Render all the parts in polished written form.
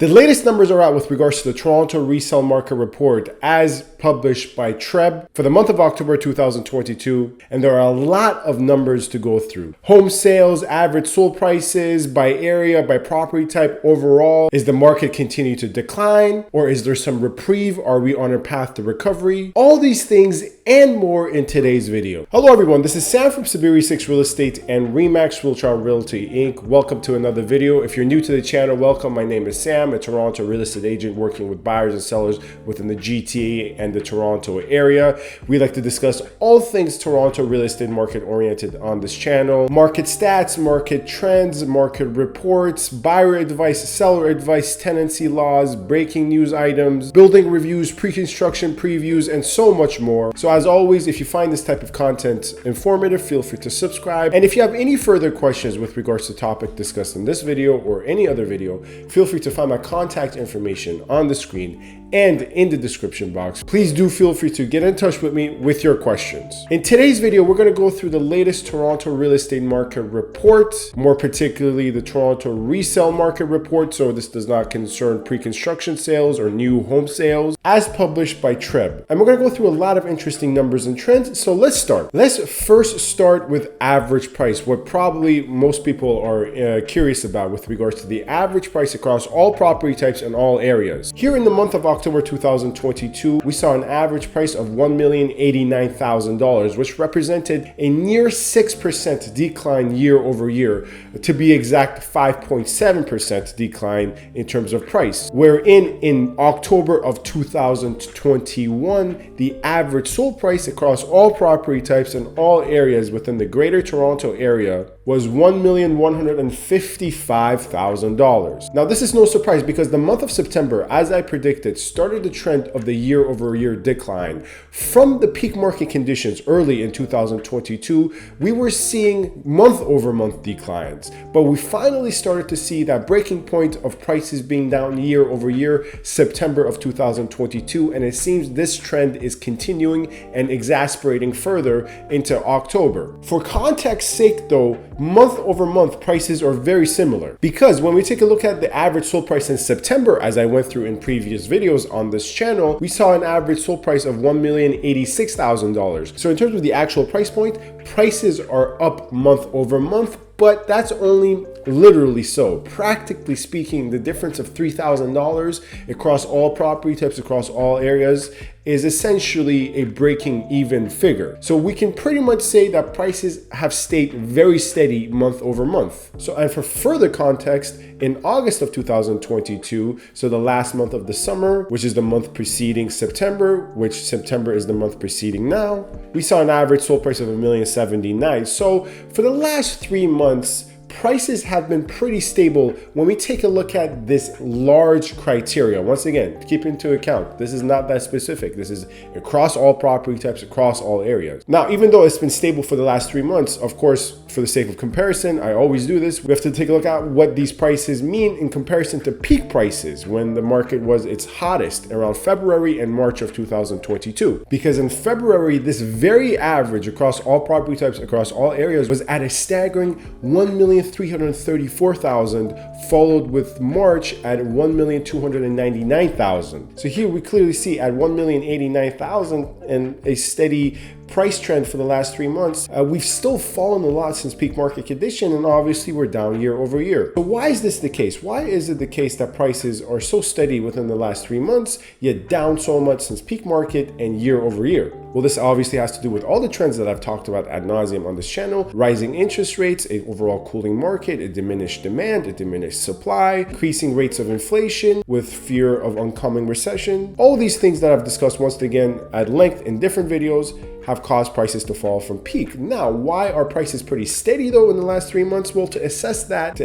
The latest numbers are out with regards to the Toronto resale market report as published by TREB for the month of October 2022, and there are a lot of numbers to go through. Home sales, average sold prices by area, by property type overall. Is the market continue to decline, or is there some reprieve? Are we on a path to recovery? All these things and more in today's video. Hello everyone, this is Sam from SaberiSixRealEstate and Remax Realtron Realty Inc. Welcome to another video. If you're new to the channel, welcome. My name is Sam, a Toronto real estate agent working with buyers and sellers within the GTA and the Toronto area. We like to discuss all things Toronto real estate market oriented on this channel. Market stats, market trends, market reports, buyer advice, seller advice, tenancy laws, breaking news items, building reviews, pre-construction previews, and so much more. So as always, if you find this type of content informative, feel free to subscribe. And if you have any further questions with regards to the topic discussed in this video or any other video, feel free to find my contact information on the screen and in the description box. Please do feel free to get in touch with me with your questions. In today's video, we're going to go through the latest Toronto real estate market report, more particularly the Toronto resale market report. So this does not concern pre-construction sales or new home sales, as published by TREB. And we're going to go through a lot of interesting numbers and trends. So let's start. Let's first start with average price, what probably most people are curious about with regards to the average price across all property types and all areas. Here in the month of October 2022, we saw an average price of $1,089,000, which represented a near 6% decline year over year. To be exact, 5.7% decline in terms of price. Wherein in October of 2021, the average sold price across all property types and all areas within the Greater Toronto area was $1,155,000. Now, this is no surprise because the month of September, as I predicted, started the trend of the year-over-year decline. From the peak market conditions early in 2022, we were seeing month-over-month declines, but we finally started to see that breaking point of prices being down year-over-year, September of 2022, and it seems this trend is continuing and exacerbating further into October. For context's sake though, month over month prices are very similar, because when we take a look at the average sold price in September, as I went through in previous videos on this channel, we saw an average sold price of $1,086,000. So in terms of the actual price point, prices are up month over month, but that's only literally so. Practically speaking, the difference of $3,000 across all property types, across all areas, is essentially a breaking even figure. So we can pretty much say that prices have stayed very steady month over month. So, and for further context, in August of 2022, so the last month of the summer, which is the month preceding September, which September is the month preceding now, we saw an average sold price of $1,079,000. So for the last 3 months, prices have been pretty stable when we take a look at this large criteria. Once again, keep into account, this is not that specific. This is across all property types, across all areas. Now, even though it's been stable for the last 3 months, of course, for the sake of comparison, I always do this, we have to take a look at what these prices mean in comparison to peak prices when the market was its hottest around February and March of 2022. Because in February, this very average across all property types, across all areas, was at a staggering $1,334,000, followed with March at $1,299,000. So here we clearly see at $1,089,000 and a steady price trend for the last 3 months, we've still fallen a lot since peak market condition, and obviously we're down year over year. So why is this the case? Why is it the case that prices are so steady within the last 3 months, yet down so much since peak market and year over year? Well, this obviously has to do with all the trends that I've talked about ad nauseum on this channel: rising interest rates, an overall cooling market, a diminished demand, a diminished supply, increasing rates of inflation with fear of oncoming recession. All these things that I've discussed once again at length in different videos have caused prices to fall from peak. Now, why are prices pretty steady though in the last 3 months? Well, to assess that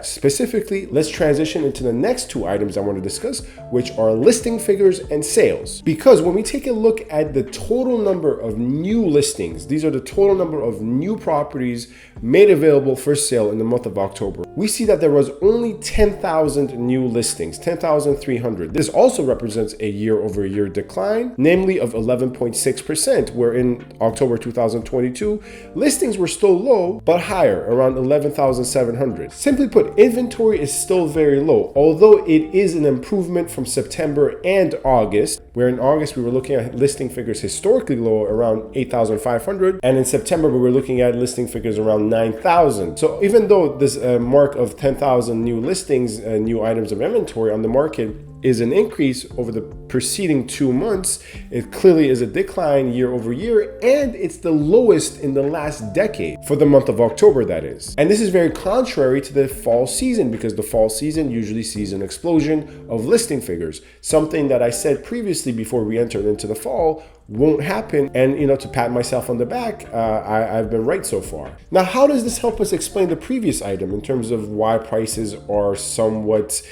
specifically, let's transition into the next 2 items I want to discuss, which are listing figures and sales. Because when we take a look at the total number of new listings. These are the total number of new properties made available for sale in the month of October. We see that there was only 10,000 new listings, 10,300. This also represents a year-over-year decline, namely of 11.6%, where in October 2022, listings were still low, but higher, around 11,700. Simply put, inventory is still very low, although it is an improvement from September and August, where in August we were looking at listing figures historically low, around 8,500, and in September we were looking at listing figures around 9,000. So even though this mark of 10,000 new listings and new items of inventory on the market is an increase over the preceding 2 months, it clearly is a decline year over year, and it's the lowest in the last decade for the month of October, that is. And this is very contrary to the fall season, because the fall season usually sees an explosion of listing figures, something that I said previously before we entered into the fall won't happen. And to pat myself on the back, I've been right so far. Now, how does this help us explain the previous item in terms of why prices are somewhat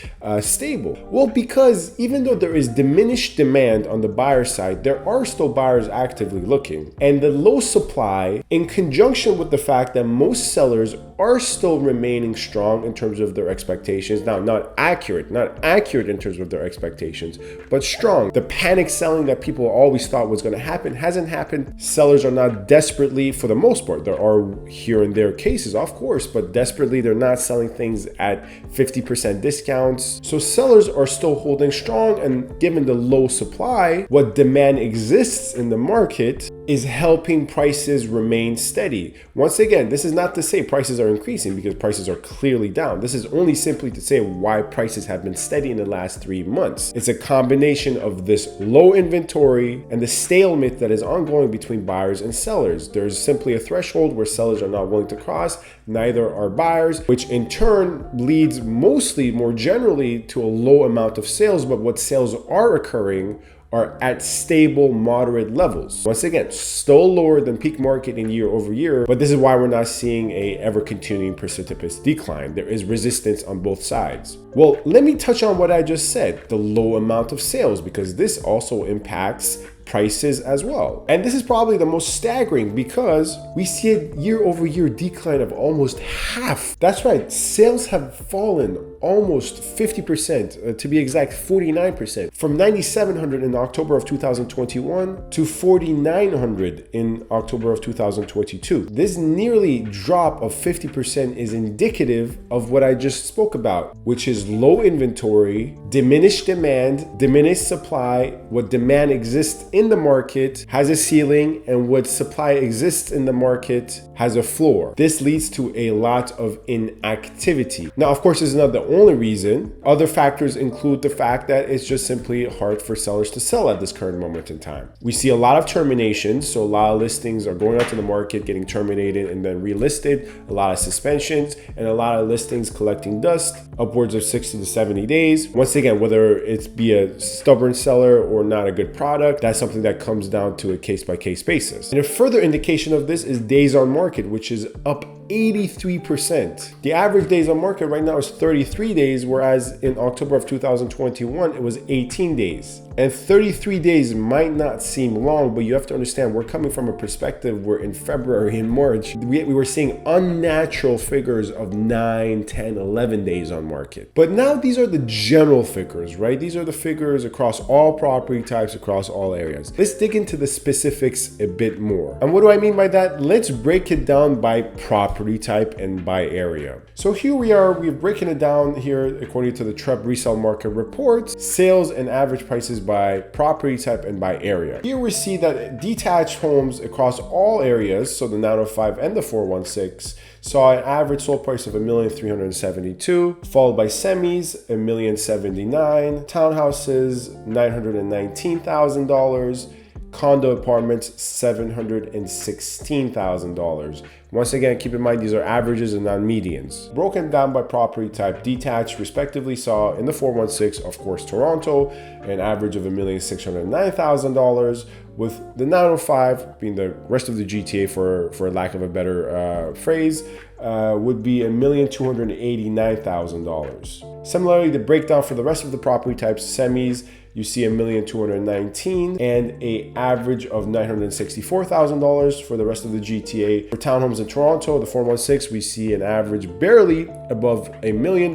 stable? Well, because even though there is diminished demand on the buyer side, there are still buyers actively looking. And the low supply, in conjunction with the fact that most sellers are still remaining strong in terms of their expectations. Now, not accurate in terms of their expectations, but strong. The panic selling that people always thought was going to happen hasn't happened. Sellers are not desperately, for the most part, there are here and there cases, of course, but desperately they're not selling things at 50% discounts. So sellers are still holding strong, and given the low supply, what demand exists in the market is helping prices remain steady. Once again, this is not to say prices are increasing, because prices are clearly down. This is only simply to say why prices have been steady in the last 3 months. It's a combination of this low inventory and the stalemate that is ongoing between buyers and sellers. There's simply a threshold where sellers are not willing to cross, neither are buyers, which in turn leads mostly, more generally, to a low amount of sales. But what sales are occurring are at stable, moderate levels. Once again, still lower than peak market in year over year, but this is why we're not seeing a ever continuing precipitous decline. There is resistance on both sides. Well, let me touch on what I just said, the low amount of sales, because this also impacts prices as well. And this is probably the most staggering, because we see a year over year decline of almost half. That's right, sales have fallen almost 50%, to be exact 49%, from 9,700 in October of 2021 to 4,900 in October of 2022. This nearly drop of 50% is indicative of what I just spoke about, which is low inventory, diminished demand, diminished supply. What demand exists in the market has a ceiling, and what supply exists in the market has a floor. This leads to a lot of inactivity. Now, of course, this is not the only reason. Other factors include the fact that it's just simply hard for sellers to sell at this current moment in time. We see a lot of terminations, so a lot of listings are going out to the market, getting terminated and then relisted, a lot of suspensions, and a lot of listings collecting dust, upwards of 60 to 70 days. Once again, whether it's be a stubborn seller or not a good product, that's something that comes down to a case-by-case basis. And a further indication of this is days on market, which is up 83%. The average days on market right now is 33 days, whereas in October of 2021, it was 18 days. And 33 days might not seem long, but you have to understand, we're coming from a perspective where in February and March, we were seeing unnatural figures of 9, 10, 11 days on market. But now these are the general figures, right? These are the figures across all property types, across all areas. Let's dig into the specifics a bit more. And what do I mean by that? Let's break it down by property type and by area. So here we are, we've broken it down here according to the TREB resale market reports, sales and average prices by property type and by area. Here we see that detached homes across all areas, so the 905 and the 416, saw an average sold price of $1,372,000, followed by semis, $1,079,000, townhouses, $919,000, condo apartments, $716,000. Once again, keep in mind, these are averages and not medians. Broken down by property type, detached respectively saw in the 416, of course, Toronto, an average of $1,609,000, with the 905 being the rest of the GTA, for lack of a better phrase, would be $1,289,000. Similarly, the breakdown for the rest of the property types, semis, you see $1,219,000 and an average of $964,000 for the rest of the GTA. For townhomes in Toronto, the 416, we see an average barely above $1 million.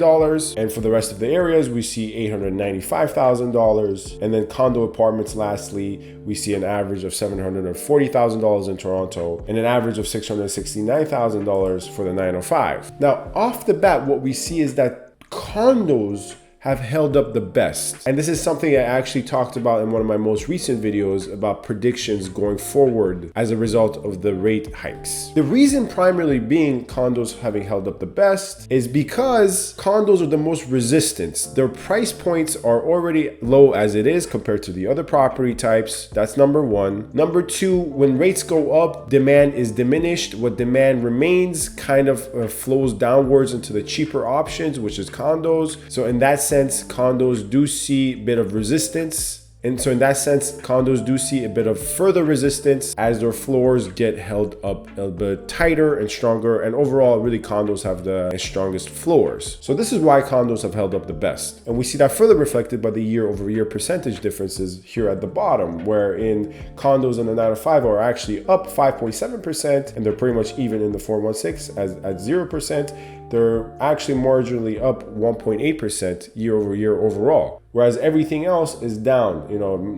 And for the rest of the areas, we see $895,000. And then condo apartments, lastly, we see an average of $740,000 in Toronto and an average of $669,000 for the 905. Now, off the bat, what we see is that condos have held up the best. And this is something I actually talked about in one of my most recent videos about predictions going forward as a result of the rate hikes. The reason primarily being condos having held up the best is because condos are the most resistant. Their price points are already low as it is compared to the other property types. That's number one. Number two, when rates go up, demand is diminished. What demand remains kind of flows downwards into the cheaper options, which is condos. So in that sense, condos do see a bit of resistance. And so in that sense, condos do see a bit of further resistance as their floors get held up a bit tighter and stronger. And overall, really condos have the strongest floors. So this is why condos have held up the best. And we see that further reflected by the year-over-year percentage differences here at the bottom, where in condos in the 905 are actually up 5.7%, and they're pretty much even in the 416 at 0%. They're actually marginally up 1.8% year over year overall. Whereas everything else is down,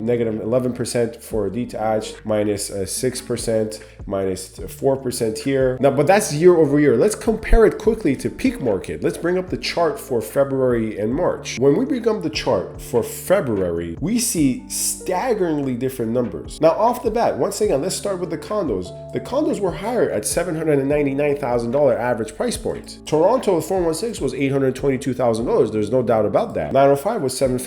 negative 11% for detached, minus 6%, minus 4% here. Now, but that's year over year. Let's compare it quickly to peak market. Let's bring up the chart for February and March. When we bring up the chart for February, we see staggeringly different numbers. Now, off the bat, once again, let's start with the condos. The condos were higher at $799,000 average price point. Toronto 416 was $822,000. There's no doubt about that. 905 was $756,000.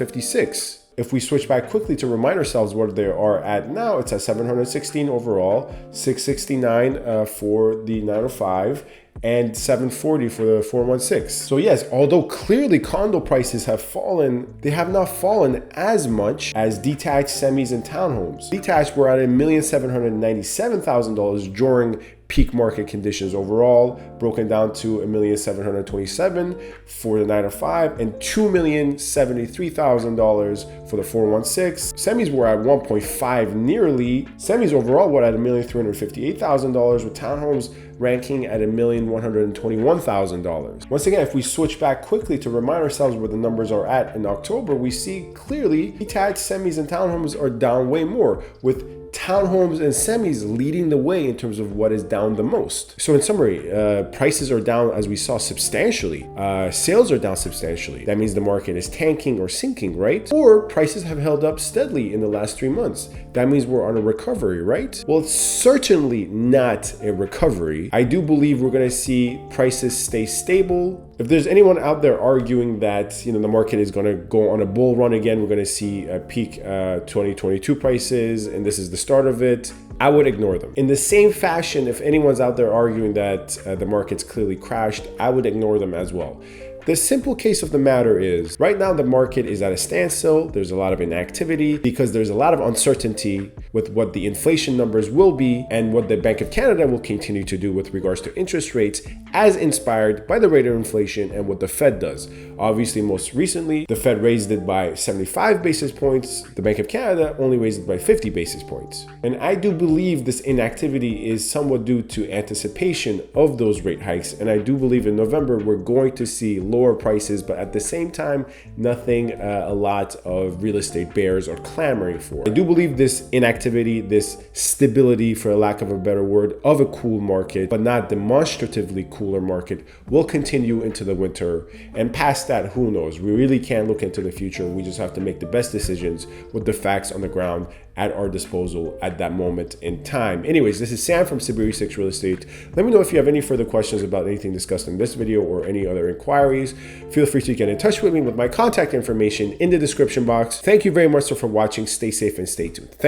If we switch back quickly to remind ourselves what they are at now, it's at $716,000 overall, $669,000 for the 905, and $740,000 for the 416. So yes, although clearly condo prices have fallen, they have not fallen as much as detached, semis, and townhomes. Detached were at $1,797,000 during peak market conditions overall, broken down to $1,727,000 for the 905 and $2,073,000 for the 416. Semis were at 1.5 nearly. Semis overall were at $1,358,000 with townhomes ranking at $1,121,000. Once again, if we switch back quickly to remind ourselves where the numbers are at in October, we see clearly detached, semis, and townhomes are down way more, with townhomes and semis leading the way in terms of what is down the most. So in summary, prices are down, as we saw, substantially. Sales are down substantially. That means the market is tanking or sinking, right? Or prices have held up steadily in the last 3 months. That means we're on a recovery, right? Well, it's certainly not a recovery. I do believe we're going to see prices stay stable. If there's anyone out there arguing that the market is going to go on a bull run again, we're going to see peak 2022 prices, and this is the start of it, I would ignore them. In the same fashion, if anyone's out there arguing that the market's clearly crashed, I would ignore them as well. The simple case of the matter is, right now the market is at a standstill. There's a lot of inactivity because there's a lot of uncertainty with what the inflation numbers will be and what the Bank of Canada will continue to do with regards to interest rates, as inspired by the rate of inflation and what the Fed does. Obviously, most recently, the Fed raised it by 75 basis points. The Bank of Canada only raised it by 50 basis points. And I do believe this inactivity is somewhat due to anticipation of those rate hikes. And I do believe in November, we're going to see lower prices, but at the same time, nothing a lot of real estate bears are clamoring for. I do believe this inactivity, this stability, for lack of a better word, of a cool market, but not demonstratively cooler market, will continue into the winter. And past that, who knows? We really can't look into the future. We just have to make the best decisions with the facts on the ground at our disposal at that moment in time. Anyways, this is Sam from SaberiSixRealEstate. Let me know if you have any further questions about anything discussed in this video or any other inquiries. Feel free to get in touch with me with my contact information in the description box. Thank you very much for watching. Stay safe and stay tuned. Thank you.